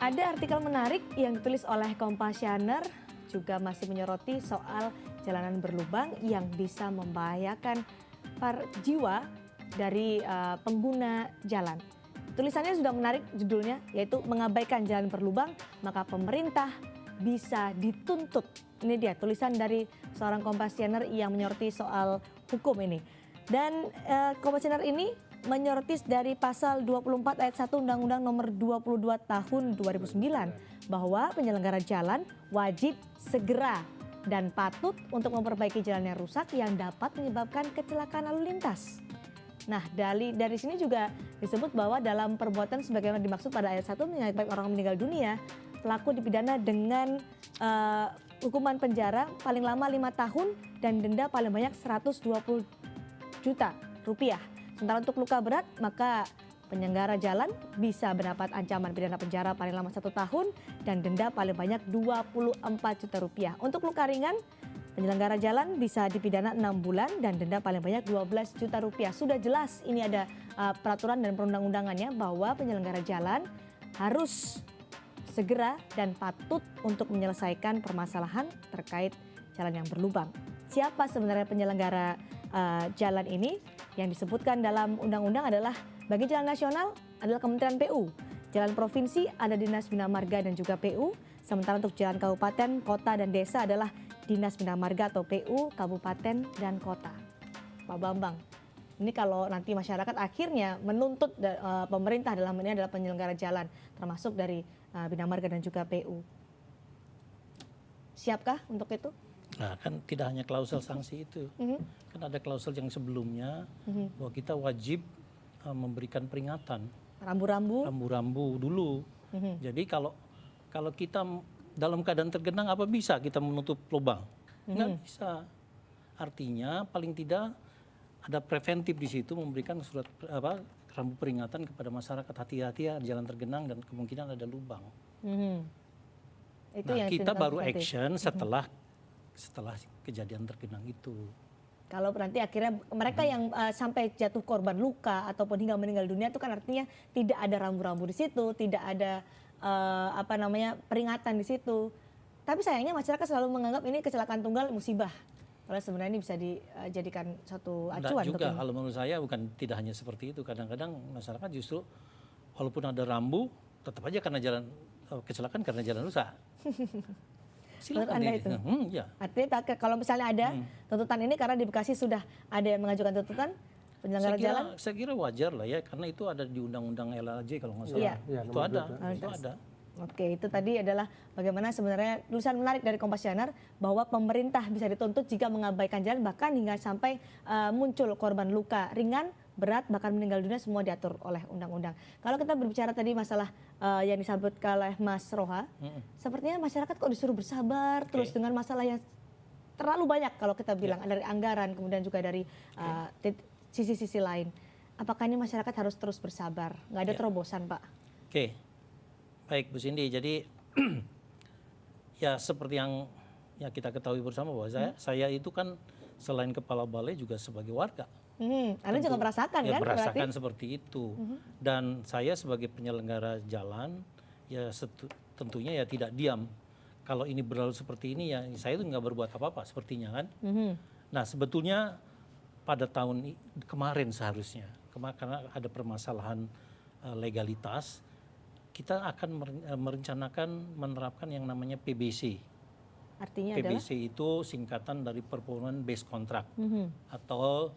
Ada artikel menarik yang ditulis oleh Compassioner juga masih menyoroti soal jalanan berlubang yang bisa membahayakan jiwa dari pengguna jalan. Tulisannya sudah menarik judulnya, yaitu mengabaikan jalan berlubang maka pemerintah bisa dituntut. Ini dia tulisan dari seorang Compassioner yang menyoroti soal hukum ini. Dan Compassioner ini menyoroti dari pasal 24 ayat 1 Undang-Undang nomor 22 tahun 2009 bahwa penyelenggara jalan wajib segera dan patut untuk memperbaiki jalan yang rusak yang dapat menyebabkan kecelakaan lalu lintas. Nah, dari sini juga disebut bahwa dalam perbuatan sebagaimana dimaksud pada ayat 1 menyebabkan orang meninggal dunia, pelaku dipidana dengan hukuman penjara paling lama 5 tahun dan denda paling banyak 120 juta rupiah. Sementara untuk luka berat, maka penyelenggara jalan bisa mendapat ancaman pidana penjara paling lama 1 tahun dan denda paling banyak 24 juta rupiah. Untuk luka ringan, penyelenggara jalan bisa dipidana 6 bulan dan denda paling banyak 12 juta rupiah. Sudah jelas ini ada peraturan dan perundang-undangannya bahwa penyelenggara jalan harus segera dan patut untuk menyelesaikan permasalahan terkait jalan yang berlubang. Siapa sebenarnya penyelenggara jalan ini? Yang disebutkan dalam undang-undang adalah bagi jalan nasional adalah Kementerian PU, jalan provinsi ada Dinas Bina Marga dan juga PU, sementara untuk jalan kabupaten, kota dan desa adalah Dinas Bina Marga atau PU, kabupaten dan kota. Pak Bambang, ini kalau nanti masyarakat akhirnya menuntut pemerintah dalam ini adalah penyelenggara jalan, termasuk dari Bina Marga dan juga PU. Siapkah untuk itu? Nah, kan tidak hanya klausul sanksi itu, kan ada klausul yang sebelumnya bahwa kita wajib memberikan peringatan. Rambu-rambu dulu. Jadi kalau kita dalam keadaan tergenang, apa bisa kita menutup lubang? Nggak bisa. Artinya paling tidak ada preventif di situ, memberikan surat rambu peringatan kepada masyarakat, hati-hati ya jalan tergenang dan kemungkinan ada lubang. Itu nah, kita baru action setelah kejadian tergenang itu. Kalau nanti akhirnya mereka yang sampai jatuh korban luka ataupun hingga meninggal dunia itu kan artinya tidak ada rambu-rambu di situ, tidak ada peringatan di situ. Tapi sayangnya masyarakat selalu menganggap ini kecelakaan tunggal musibah. Kalau sebenarnya ini bisa dijadikan satu acuan. Tidak juga, kalau menurut saya bukan tidak hanya seperti itu. Kadang-kadang masyarakat justru walaupun ada rambu, tetap aja karena jalan kecelakaan karena jalan rusak. Silakan Anda itu. Ya. Artinya kalau misalnya ada tuntutan ini karena di Bekasi sudah ada yang mengajukan tuntutan penyelenggara jalan. Saya kira wajar lah ya, karena itu ada di Undang-Undang LHJ kalau nggak salah. Iya. Itu ada. Oke, itu tadi adalah bagaimana sebenarnya tulisan menarik dari Compassioner bahwa pemerintah bisa dituntut jika mengabaikan jalan bahkan hingga sampai muncul korban luka ringan, berat, bahkan meninggal dunia semua diatur oleh undang-undang. Kalau kita berbicara tadi masalah yang disebutkan oleh Mas Roha, sepertinya masyarakat kok disuruh bersabar terus dengan masalah yang terlalu banyak kalau kita bilang dari anggaran kemudian juga dari sisi-sisi lain. Apakah ini masyarakat harus terus bersabar? Nggak ada terobosan, Pak? Oke. Baik Bu Cindy, jadi ya seperti yang kita ketahui bersama bahwa saya itu kan selain kepala balai juga sebagai warga. Anda juga merasakan kan? Merasakan seperti itu. Dan saya sebagai penyelenggara jalan ya tentunya ya tidak diam. Kalau ini berlalu seperti ini ya saya itu nggak berbuat apa-apa sepertinya kan. Nah sebetulnya pada tahun kemarin seharusnya karena ada permasalahan legalitas, kita akan merencanakan menerapkan yang namanya PBC. Artinya PBC itu singkatan dari Performance Based Contract atau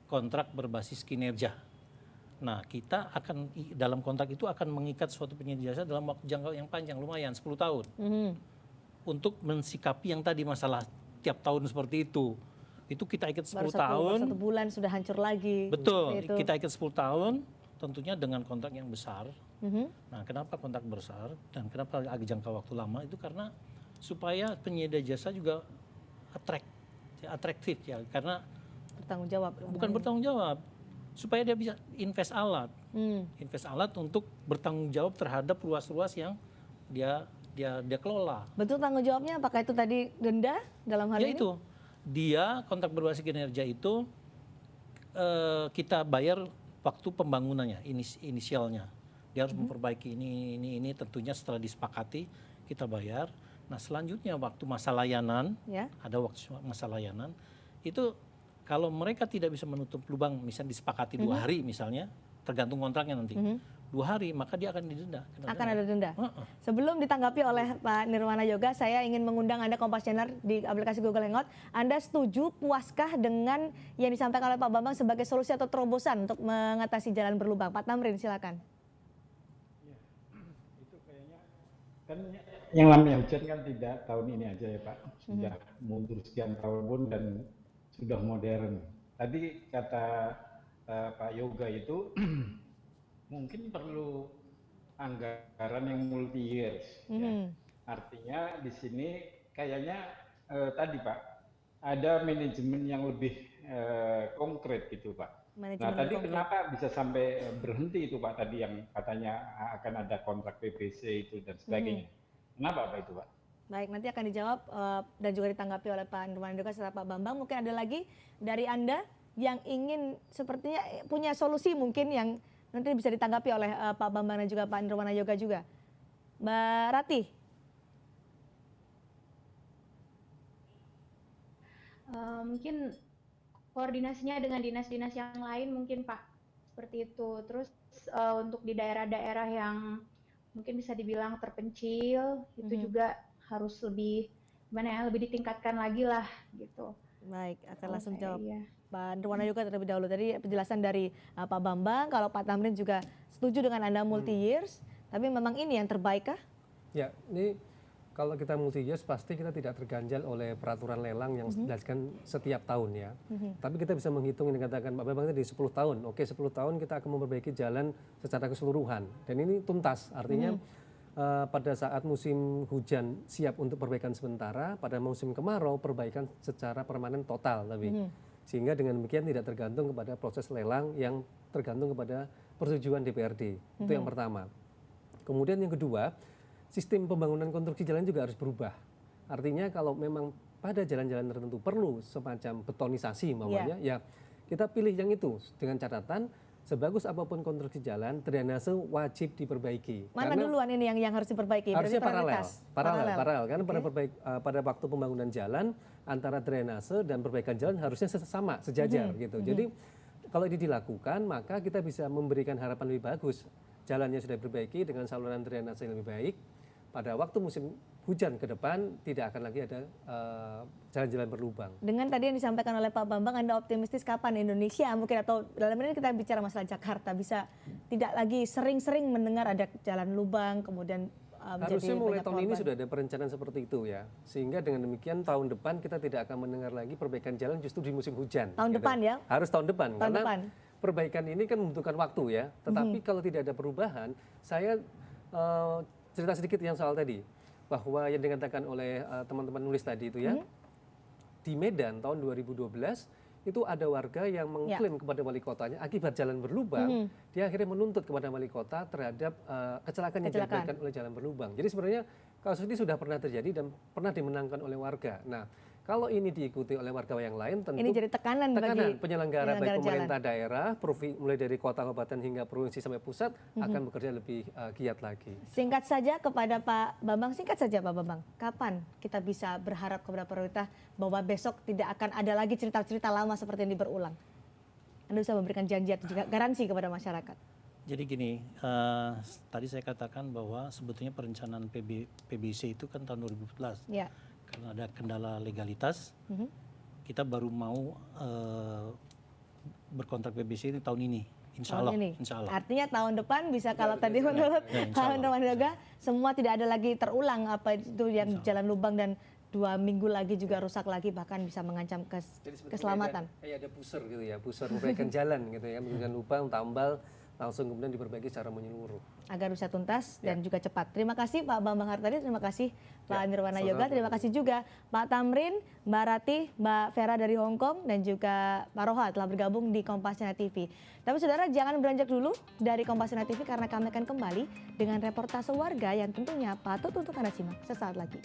kontrak berbasis kinerja. Nah, kita akan dalam kontrak itu akan mengikat suatu penyedia jasa dalam waktu jangka yang panjang, lumayan 10 tahun. Untuk mensikapi yang tadi masalah tiap tahun seperti itu. Itu kita ikat 10 tahun. Baru 1 bulan sudah hancur lagi. Betul, kita ikat 10 tahun tentunya dengan kontrak yang besar. Nah, kenapa kontrak besar dan kenapa jangka waktu lama itu karena supaya penyedia jasa juga atraktif ya, karena bertanggung jawab. Bukan bertanggung jawab, supaya dia bisa invest alat untuk bertanggung jawab terhadap ruas-ruas yang dia kelola. Betul, tanggung jawabnya apakah itu tadi denda dalam hal ini? Itu dia kontrak berbasis kinerja itu kita bayar waktu pembangunannya, inisialnya. dia harus memperbaiki ini tentunya setelah disepakati kita bayar. Nah selanjutnya waktu masa layanan, ada waktu masa layanan, itu kalau mereka tidak bisa menutup lubang, misalnya disepakati 2 hari misalnya, tergantung kontraknya nanti, 2 hari maka dia akan didenda. Akan ada denda. Sebelum ditanggapi oleh Pak Nirwana Yoga, saya ingin mengundang Anda Kompasianer di aplikasi Google Hangout. Anda setuju, puaskah dengan yang disampaikan oleh Pak Bambang sebagai solusi atau terobosan untuk mengatasi jalan berlubang? Pak Tamrin, silakan. Itu kayaknya kan yang namanya hujan kan tidak tahun ini aja ya Pak, sudah mundur sekian tahun pun dan sudah modern. Tadi kata Pak Yoga itu mungkin perlu anggaran yang multi years. Ya. Artinya di sini kayaknya tadi Pak ada manajemen yang lebih konkret gitu Pak. Nah tadi kenapa bisa sampai berhenti itu Pak tadi yang katanya akan ada kontrak PBC itu dan sebagainya. Kenapa Pak itu Pak? Baik, nanti akan dijawab dan juga ditanggapi oleh Pak Nirwana Yoga serta Pak Bambang. Mungkin ada lagi dari Anda yang ingin sepertinya punya solusi mungkin yang nanti bisa ditanggapi oleh Pak Bambang dan juga Pak Nirwana Yoga juga. Mbak Rati. Mungkin koordinasinya dengan dinas-dinas yang lain mungkin Pak, seperti itu. Terus untuk di daerah-daerah yang mungkin bisa dibilang terpencil, itu juga harus lebih lebih ditingkatkan lagi lah gitu. Baik, akan langsung jawab. Pak Nirwana Yoga terlebih dahulu. Tadi penjelasan dari Pak Bambang, kalau Pak Tamrin juga setuju dengan Anda multi years, tapi memang ini yang terbaik kah? Ya, ini kalau kita multi years pasti kita tidak terganjal oleh peraturan lelang yang dijelaskan setiap tahun ya. Tapi kita bisa menghitung, yang dikatakan Pak Bambang tadi 10 tahun. Oke, 10 tahun kita akan memperbaiki jalan secara keseluruhan. Dan ini tuntas, artinya pada saat musim hujan siap untuk perbaikan sementara, pada musim kemarau perbaikan secara permanen total lebih. Sehingga dengan demikian tidak tergantung kepada proses lelang yang tergantung kepada persetujuan DPRD. Itu yang pertama. Kemudian yang kedua, sistem pembangunan konstruksi jalan juga harus berubah. Artinya kalau memang pada jalan-jalan tertentu perlu semacam betonisasi maunya, ya kita pilih yang itu dengan catatan sebagus apapun konstruksi jalan, drainase wajib diperbaiki. Mana duluan ini yang harus diperbaiki? Harusnya paralel. Karena pada waktu pembangunan jalan antara drainase dan perbaikan jalan harusnya sama, sejajar gitu. Jadi kalau ini dilakukan maka kita bisa memberikan harapan lebih bagus. Jalannya sudah diperbaiki dengan saluran drainase yang lebih baik. Pada waktu musim hujan ke depan tidak akan lagi ada jalan-jalan berlubang. Dengan tadi yang disampaikan oleh Pak Bambang, Anda optimistis kapan Indonesia mungkin, atau dalam ini kita bicara masalah Jakarta, bisa tidak lagi sering-sering mendengar ada jalan lubang kemudian harusnya mulai tahun ini sudah ada perencanaan seperti itu ya, sehingga dengan demikian tahun depan kita tidak akan mendengar lagi perbaikan jalan justru di musim hujan. Tahun depan ya? Harus tahun depan karena perbaikan ini kan membutuhkan waktu ya. Tetapi kalau tidak ada perubahan, saya cerita sedikit yang soal tadi, bahwa yang dikatakan oleh teman-teman nulis tadi itu ya, di Medan tahun 2012 itu ada warga yang mengklaim kepada wali kotanya akibat jalan berlubang, dia akhirnya menuntut kepada wali kota terhadap kecelakaan yang diakibatkan oleh jalan berlubang. Jadi sebenarnya kasus ini sudah pernah terjadi dan pernah dimenangkan oleh warga. Nah, kalau ini diikuti oleh warga yang lain, tentu ini jadi tekanan bagi penyelenggara baik pemerintah daerah, mulai dari kota, kabupaten hingga provinsi sampai pusat akan bekerja lebih giat lagi. Singkat saja kepada Pak Bambang, Pak Bambang, kapan kita bisa berharap kepada pemerintah bahwa besok tidak akan ada lagi cerita-cerita lama seperti ini berulang? Anda bisa memberikan janji atau juga garansi kepada masyarakat? Jadi gini, tadi saya katakan bahwa sebetulnya perencanaan PBC itu kan tahun 2014. Ya. Karena ada kendala legalitas, kita baru mau berkontrak PBC ini tahun ini, insya Allah. Artinya tahun depan bisa, kalau tadi menurut Pak Nirwana Yoga, semua tidak ada lagi terulang apa itu yang jalan lubang dan 2 minggu lagi juga rusak lagi, bahkan bisa mengancam keselamatan. Kayak ada pusar gitu ya, pusar perbaikan jalan gitu ya, menunjukkan lubang, tambal, langsung kemudian diperbaiki secara menyeluruh. Agar bisa tuntas dan juga cepat. Terima kasih Pak Bambang Hartadi, terima kasih Pak Nirwana Yoga, terima kasih juga Pak Tamrin, Mbak Rati, Mbak Vera dari Hong Kong, dan juga Pak Roha telah bergabung di Kompasiana TV. Tapi saudara, jangan beranjak dulu dari Kompasiana TV karena kami akan kembali dengan reportase warga yang tentunya patut untuk Anda simak sesaat lagi.